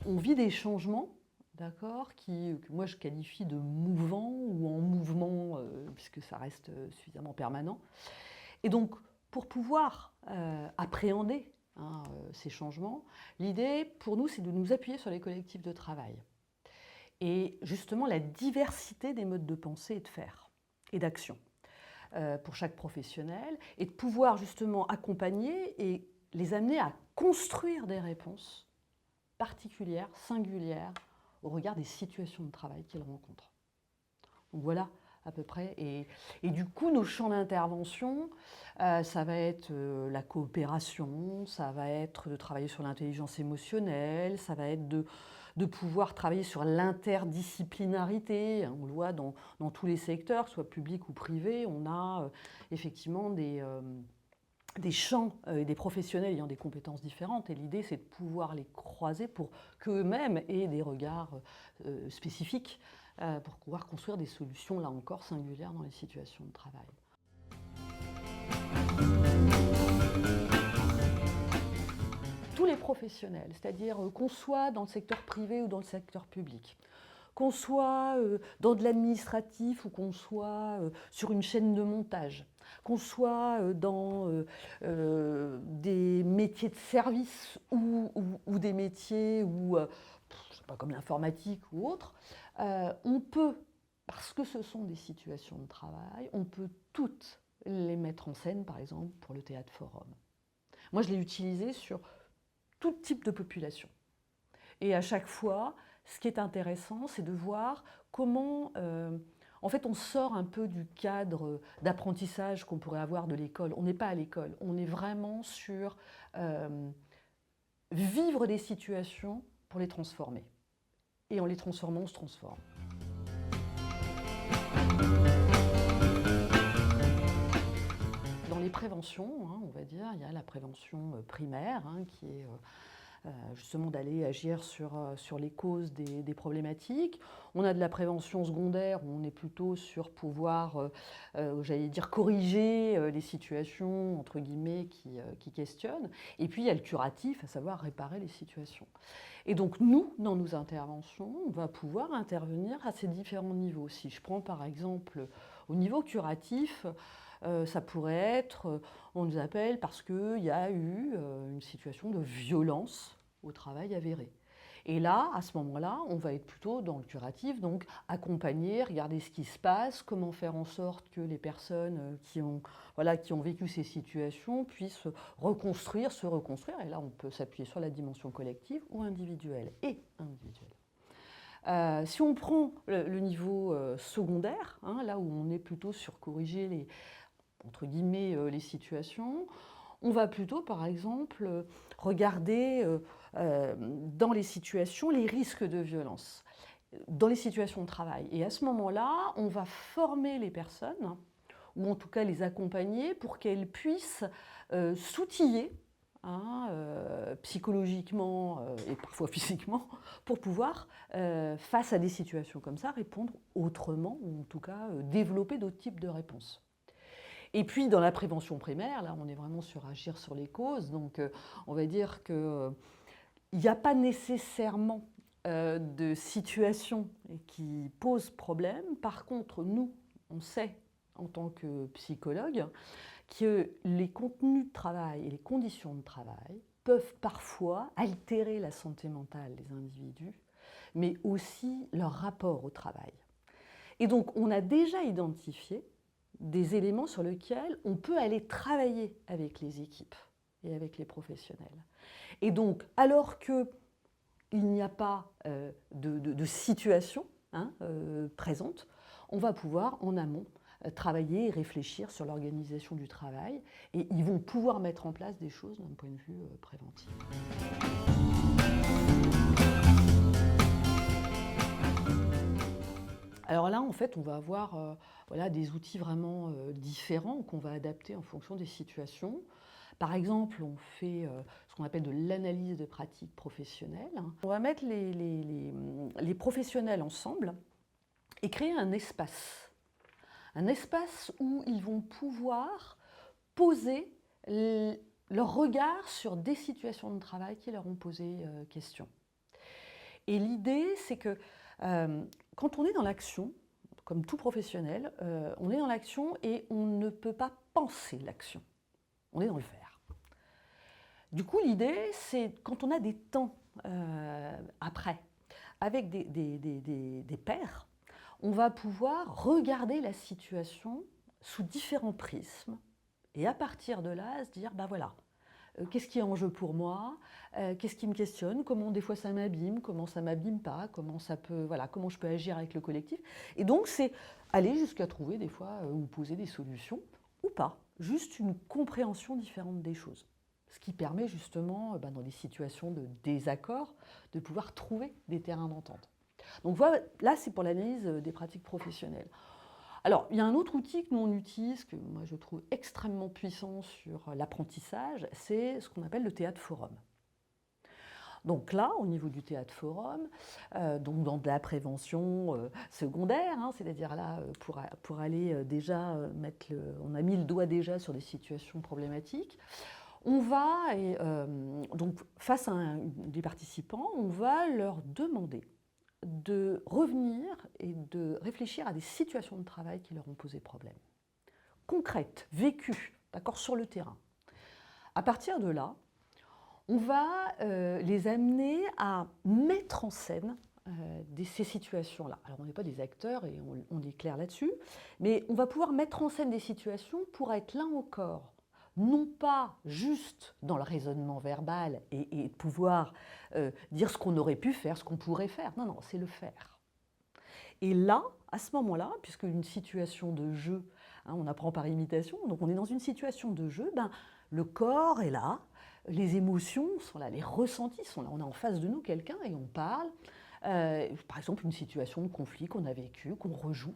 On vit des changements, d'accord, que moi je qualifie de mouvants ou en mouvement, puisque ça reste suffisamment permanent. Et donc, pour pouvoir appréhender ces changements, l'idée pour nous, c'est de nous appuyer sur les collectifs de travail. Et justement, la diversité des modes de pensée et de faire, et d'action, pour chaque professionnel, et de pouvoir justement accompagner et les amener à construire des réponses particulières, singulières, au regard des situations de travail qu'ils rencontrent. Donc voilà à peu près. Et du coup, nos champs d'intervention, ça va être la coopération, ça va être de travailler sur l'intelligence émotionnelle, ça va être de pouvoir travailler sur l'interdisciplinarité. On le voit dans tous les secteurs, soit public ou privé, on a effectivement des champs et des professionnels ayant des compétences différentes. Et l'idée, c'est de pouvoir les croiser pour qu'eux-mêmes aient des regards spécifiques pour pouvoir construire des solutions, là encore, singulières dans les situations de travail. Tous les professionnels, c'est-à-dire qu'on soit dans le secteur privé ou dans le secteur public, qu'on soit dans de l'administratif ou qu'on soit sur une chaîne de montage, qu'on soit dans des métiers de service ou des métiers je sais pas, comme l'informatique ou autre, on peut, parce que ce sont des situations de travail, on peut toutes les mettre en scène, par exemple, pour le théâtre forum. Moi, je l'ai utilisé sur tout type de population. Et à chaque fois, ce qui est intéressant, c'est de voir comment, en fait, on sort un peu du cadre d'apprentissage qu'on pourrait avoir de l'école. On n'est pas à l'école, on est vraiment sur vivre des situations pour les transformer. Et en les transformant, on se transforme. Dans les préventions, on va dire, il y a la prévention primaire qui est justement d'aller agir sur les causes des problématiques. On a de la prévention secondaire où on est plutôt sur pouvoir, j'allais dire, corriger les situations, entre guillemets, qui questionnent. Et puis il y a le curatif, à savoir réparer les situations. Et donc nous, dans nos interventions, on va pouvoir intervenir à ces différents niveaux. Si je prends par exemple au niveau curatif, ça pourrait être, on nous appelle parce qu'il y a eu une situation de violence au travail avérée. Et là, à ce moment-là, on va être plutôt dans le curatif, donc accompagner, regarder ce qui se passe, comment faire en sorte que les personnes qui ont vécu ces situations puissent reconstruire, se reconstruire. Et là, on peut s'appuyer sur la dimension collective ou individuelle et individuelle. Si on prend le niveau secondaire, là où on est plutôt sur corriger entre guillemets, les situations, on va plutôt, par exemple, regarder dans les situations les risques de violence, dans les situations de travail. Et à ce moment-là, on va former les personnes, ou en tout cas les accompagner, pour qu'elles puissent s'outiller psychologiquement et parfois physiquement, pour pouvoir, face à des situations comme ça, répondre autrement, ou en tout cas développer d'autres types de réponses. Et puis dans la prévention primaire, là on est vraiment sur agir sur les causes, donc on va dire qu'il n'y a pas nécessairement de situation qui pose problème. Par contre, nous, on sait en tant que psychologue que les contenus de travail et les conditions de travail peuvent parfois altérer la santé mentale des individus, mais aussi leur rapport au travail. Et donc on a déjà identifié des éléments sur lesquels on peut aller travailler avec les équipes et avec les professionnels. Et donc, alors qu'il n'y a pas de situation présente, on va pouvoir en amont travailler et réfléchir sur l'organisation du travail et ils vont pouvoir mettre en place des choses d'un point de vue préventif. Alors là, en fait, on va avoir des outils vraiment différents qu'on va adapter en fonction des situations. Par exemple, on fait ce qu'on appelle de l'analyse de pratiques professionnelles. On va mettre les professionnels ensemble et créer un espace où ils vont pouvoir poser leur regard sur des situations de travail qui leur ont posé question. Et l'idée, c'est que quand on est dans l'action, comme tout professionnel, on est dans l'action et on ne peut pas penser l'action. On est dans le faire. Du coup, l'idée, c'est quand on a des temps après, avec des pairs, on va pouvoir regarder la situation sous différents prismes et à partir de là, se dire, ben voilà, qu'est-ce qui est en jeu pour moi, qu'est-ce qui me questionne, comment des fois ça m'abîme, comment ça m'abîme pas, comment ça peut, voilà, comment je peux agir avec le collectif. Et donc c'est aller jusqu'à trouver des fois ou poser des solutions ou pas, juste une compréhension différente des choses. Ce qui permet justement, dans des situations de désaccord, de pouvoir trouver des terrains d'entente. Donc voilà, là c'est pour l'analyse des pratiques professionnelles. Alors, il y a un autre outil que nous on utilise, que moi je trouve extrêmement puissant sur l'apprentissage, c'est ce qu'on appelle le théâtre forum. Donc là, au niveau du théâtre forum, donc dans de la prévention secondaire, hein, c'est-à-dire là, pour aller déjà on a mis le doigt déjà sur des situations problématiques, on va, donc face à des participants, on va leur demander de revenir et de réfléchir à des situations de travail qui leur ont posé problème. Concrètes, vécues, d'accord, sur le terrain. À partir de là, on va les amener à mettre en scène ces situations-là. Alors on n'est pas des acteurs et on est clair là-dessus, mais on va pouvoir mettre en scène des situations pour être là encore non pas juste dans le raisonnement verbal et pouvoir dire ce qu'on aurait pu faire, ce qu'on pourrait faire. Non, non, c'est le faire. Et là, à ce moment-là, puisque une situation de jeu, hein, on apprend par imitation, donc on est dans une situation de jeu, le corps est là, les émotions sont là, les ressentis sont là. On a en face de nous quelqu'un et on parle. Par exemple, une situation de conflit qu'on a vécue, qu'on rejoue.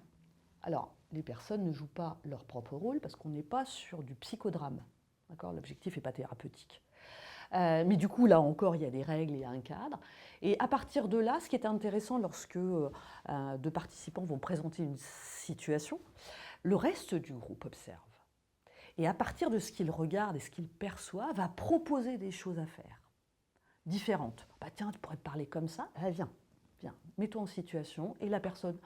Alors, les personnes ne jouent pas leur propre rôle parce qu'on n'est pas sur du psychodrame. L'objectif n'est pas thérapeutique. Mais du coup, là encore, il y a des règles, il y a un cadre. Et à partir de là, ce qui est intéressant lorsque deux participants vont présenter une situation, le reste du groupe observe. Et à partir de ce qu'il regarde et ce qu'il perçoit, va proposer des choses à faire, différentes. Tiens, tu pourrais te parler comme ça. Viens, mets-toi en situation. Et la personne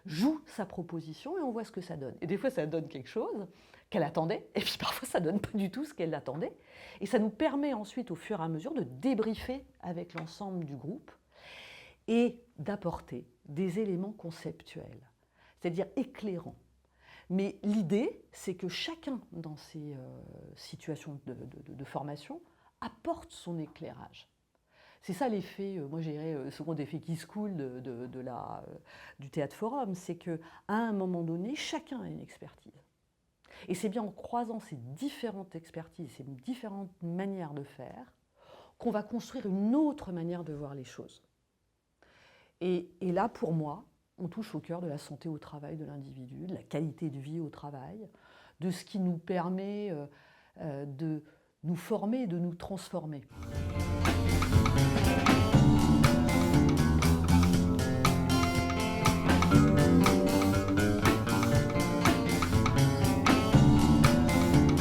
joue sa proposition et on voit ce que ça donne. Et des fois, ça donne quelque chose qu'elle attendait, et puis parfois, ça ne donne pas du tout ce qu'elle attendait. Et ça nous permet ensuite, au fur et à mesure, de débriefer avec l'ensemble du groupe et d'apporter des éléments conceptuels, c'est-à-dire éclairants. Mais l'idée, c'est que chacun, dans ces situations de formation, apporte son éclairage. C'est ça l'effet, moi je dirais, second effet qui se coule du théâtre forum, c'est qu'à un moment donné, chacun a une expertise. Et c'est bien en croisant ces différentes expertises, ces différentes manières de faire, qu'on va construire une autre manière de voir les choses. Et là, pour moi, on touche au cœur de la santé au travail de l'individu, de la qualité de vie au travail, de ce qui nous permet de nous former et de nous transformer.